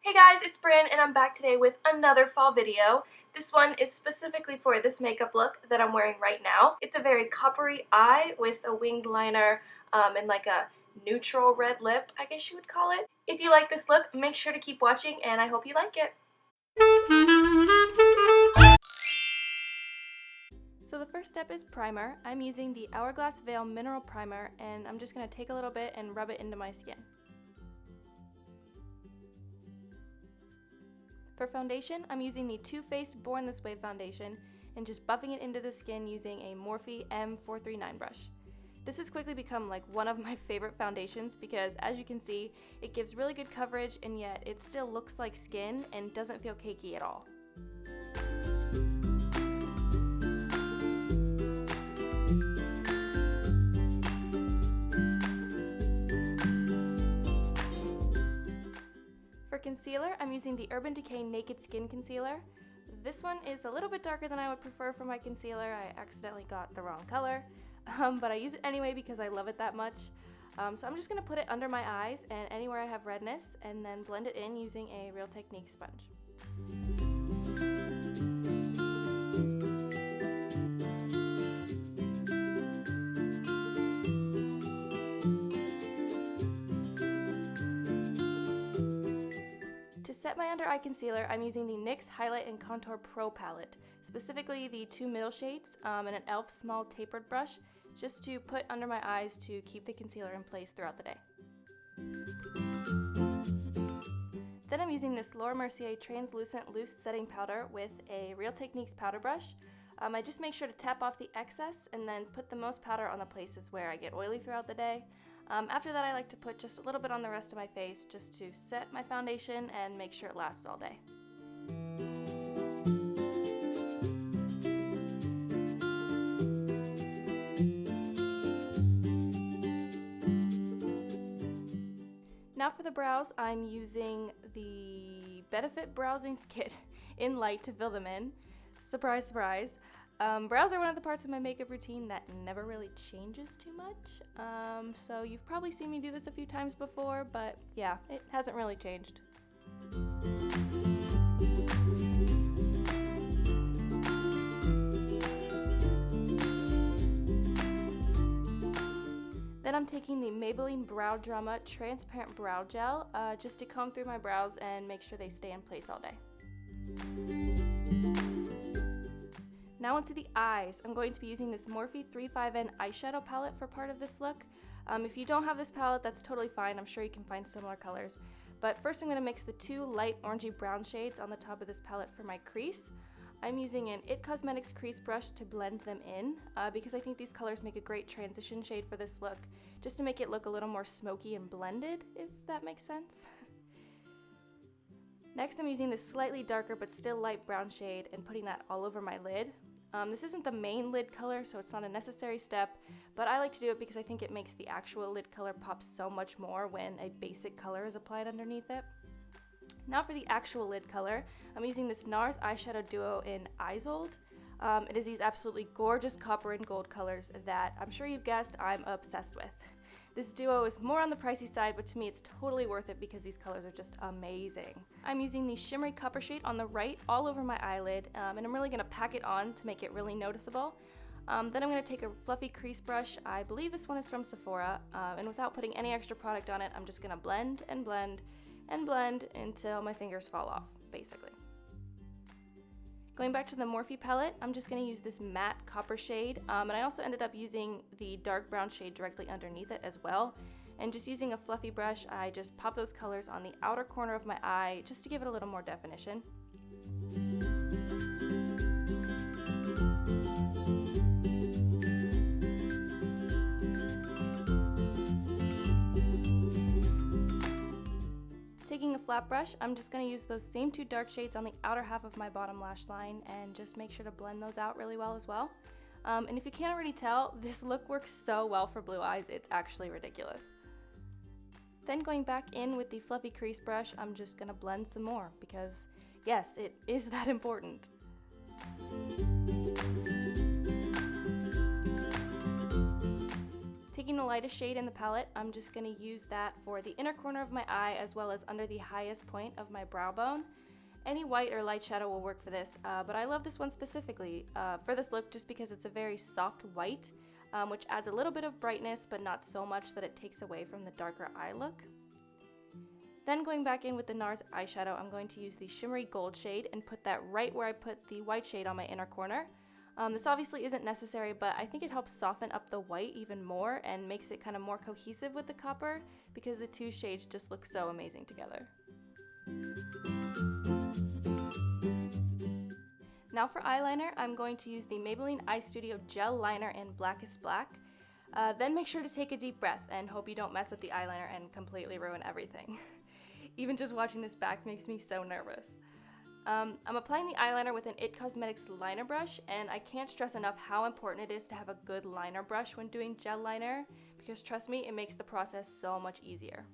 Hey guys, it's Bryn and I'm back today with another fall video. This one is specifically for this makeup look that I'm wearing right now. It's a very coppery eye with a winged liner and like a neutral red lip, I guess you would call it. If you like this look, make sure to keep watching and I hope you like it. So the first step is primer. I'm using the Hourglass Veil Mineral Primer and I'm just going to take a little bit and rub it into my skin. For foundation, I'm using the Too Faced Born This Way foundation and just buffing it into the skin using a Morphe M439 brush. This has quickly become like one of my favorite foundations because, as you can see, it gives really good coverage and yet it still looks like skin and doesn't feel cakey at all. For concealer, I'm using the Urban Decay Naked Skin Concealer. This one is a little bit darker than I would prefer for my concealer. I accidentally got the wrong color, but I use it anyway because I love it that much. So I'm just going to put it under my eyes and anywhere I have redness and then blend it in using a Real Technique sponge. To set my under eye concealer, I'm using the NYX Highlight and Contour Pro palette, specifically the two middle shades and an e.l.f. small tapered brush, just to put under my eyes to keep the concealer in place throughout the day. Then I'm using this Mercier translucent loose setting powder with a Real Techniques powder brush. I just make sure to tap off the excess and then put the most powder on the places where I get oily throughout the day. After that, I like to put just a little bit on the rest of my face just to set my foundation and make sure it lasts all day. Now for the brows, I'm using the Benefit Browsings kit in light to fill them in. Surprise, surprise. Brows are one of the parts of my makeup routine that never really changes too much, so you've probably seen me do this a few times before, but yeah, it hasn't really changed. Then I'm taking the Maybelline Brow Drama Transparent Brow Gel just to comb through my brows and make sure they stay in place all day. Now onto the eyes. I'm going to be using this Morphe 35N eyeshadow palette for part of this look. If you don't have this palette, that's totally fine. I'm sure you can find similar colors. But first I'm going to mix the two light orangey brown shades on the top of this palette for my crease. I'm using an IT Cosmetics crease brush to blend them in because I think these colors make a great transition shade for this look, just to make it look a little more smoky and blended, if that makes sense. Next I'm using this slightly darker but still light brown shade and putting that all over my lid. This isn't the main lid color, so it's not a necessary step, but I like to do it because I think it makes the actual lid color pop so much more when a basic color is applied underneath it. Now for the actual lid color, I'm using this Nars eyeshadow duo in Isolde. It is these absolutely gorgeous copper and gold colors that I'm sure you've guessed I'm obsessed with. This duo is more on the pricey side, but to me it's totally worth it because these colors are just amazing. I'm using the shimmery copper shade on the right all over my eyelid, and I'm really going to pack it on to make it really noticeable. Then I'm going to take a fluffy crease brush. I believe this one is from Sephora, and without putting any extra product on it, I'm just going to blend and blend and blend until my fingers fall off, basically. Going back to the Morphe palette, I'm just going to use this matte copper shade, and I also ended up using the dark brown shade directly underneath it as well. And just using a fluffy brush, I just pop those colors on the outer corner of my eye just to give it a little more definition. Taking a flat brush, I'm just going to use those same two dark shades on the outer half of my bottom lash line and just make sure to blend those out really well as well. And if you can't already tell, this look works so well for blue eyes, it's actually ridiculous. Then going back in with the fluffy crease brush, I'm just going to blend some more because, yes, it is that important. Taking the lightest shade in the palette, I'm just going to use that for the inner corner of my eye as well as under the highest point of my brow bone. Any white or light shadow will work for this, but I love this one specifically for this look just because it's a very soft white, which adds a little bit of brightness but not so much that it takes away from the darker eye look. Then going back in with the Nars eyeshadow, I'm going to use the shimmery gold shade and put that right where I put the white shade on my inner corner. This obviously isn't necessary, but I think it helps soften up the white even more and makes it kind of more cohesive with the copper because the two shades just look so amazing together. Now for eyeliner, I'm going to use the Maybelline Eye Studio Gel Liner in Blackest Black. Then make sure to take a deep breath and hope you don't mess up the eyeliner and completely ruin everything. Even just watching this back makes me so nervous. I'm applying the eyeliner with an IT Cosmetics liner brush, and I can't stress enough how important it is to have a good liner brush when doing gel liner, because trust me, it makes the process so much easier.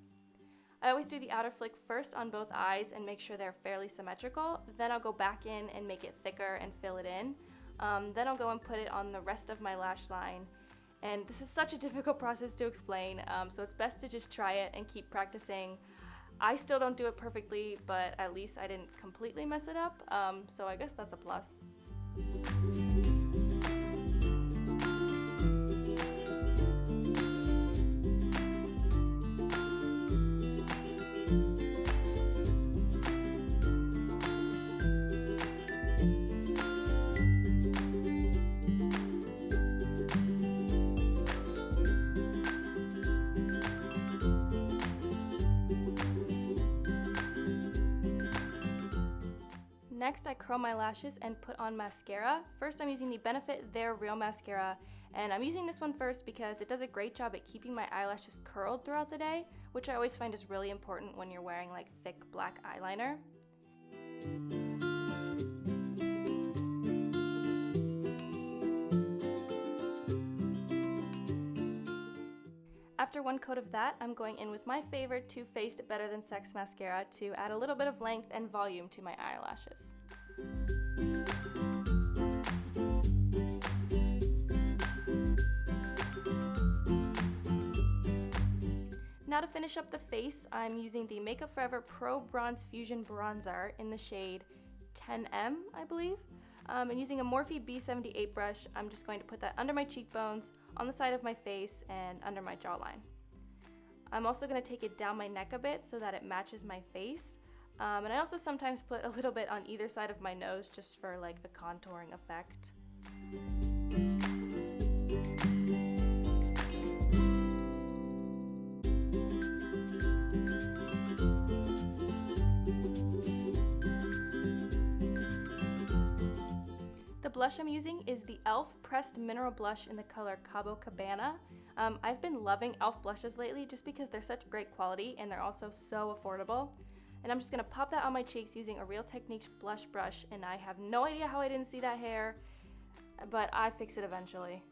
I always do the outer flick first on both eyes and make sure they're fairly symmetrical. Then I'll go back in and make it thicker and fill it in. Then I'll go and put it on the rest of my lash line. And this is such a difficult process to explain, so it's best to just try it and keep practicing. I still don't do it perfectly, but at least I didn't completely mess it up, so I guess that's a plus. Next, I curl my lashes and put on mascara. First, I'm using the Benefit They're Real Mascara, and I'm using this one first because it does a great job at keeping my eyelashes curled throughout the day, which I always find is really important when you're wearing like thick black eyeliner. After one coat of that, I'm going in with my favorite Too Faced Better Than Sex mascara to add a little bit of length and volume to my eyelashes. Now to finish up the face, I'm using the Makeup Forever Pro-Bronze Fusion bronzer in the shade 10M, I believe. And using a Morphe B78 brush, I'm just going to put that under my cheekbones, on the side of my face, and under my jawline. I'm also going to take it down my neck a bit so that it matches my face. And I also sometimes put a little bit on either side of my nose just for like the contouring effect. The blush I'm using is the e.l.f. Pressed Mineral Blush in the color Cabo Cabana. I've been loving e.l.f. blushes lately just because they're such great quality and they're also so affordable. And I'm just going to pop that on my cheeks using a Real Techniques blush brush, and I have no idea how I didn't see that hair, but I fix it eventually.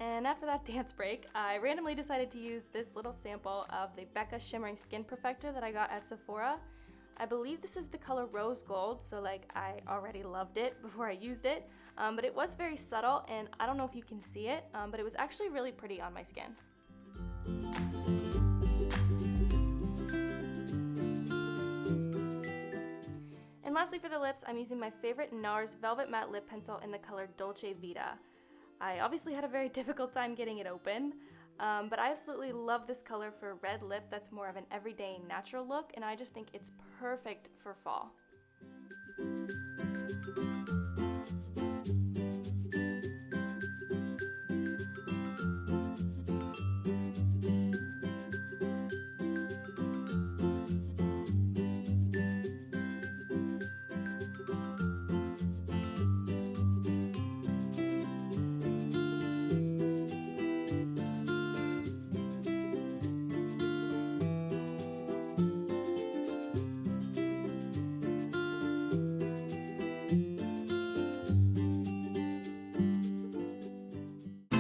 And after that dance break, I randomly decided to use this little sample of the BECCA Shimmering Skin Perfector that I got at Sephora. I believe this is the color Rose Gold, so like I already loved it before I used it, but it was very subtle, and I don't know if you can see it, but it was actually really pretty on my skin. And lastly for the lips, I'm using my favorite Nars Velvet Matte Lip Pencil in the color Dolce Vita. I obviously had a very difficult time getting it open, but I absolutely love this color for red lip that's more of an everyday natural look, and I just think it's perfect for fall.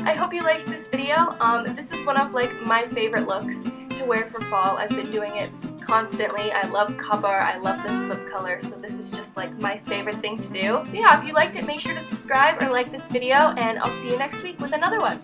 I hope you liked this video. This is one of like my favorite looks to wear for fall. I've been doing it constantly. I love Cabo, I love this lip color, so this is just like my favorite thing to do. So yeah, if you liked it, make sure to subscribe or like this video, and I'll see you next week with another one.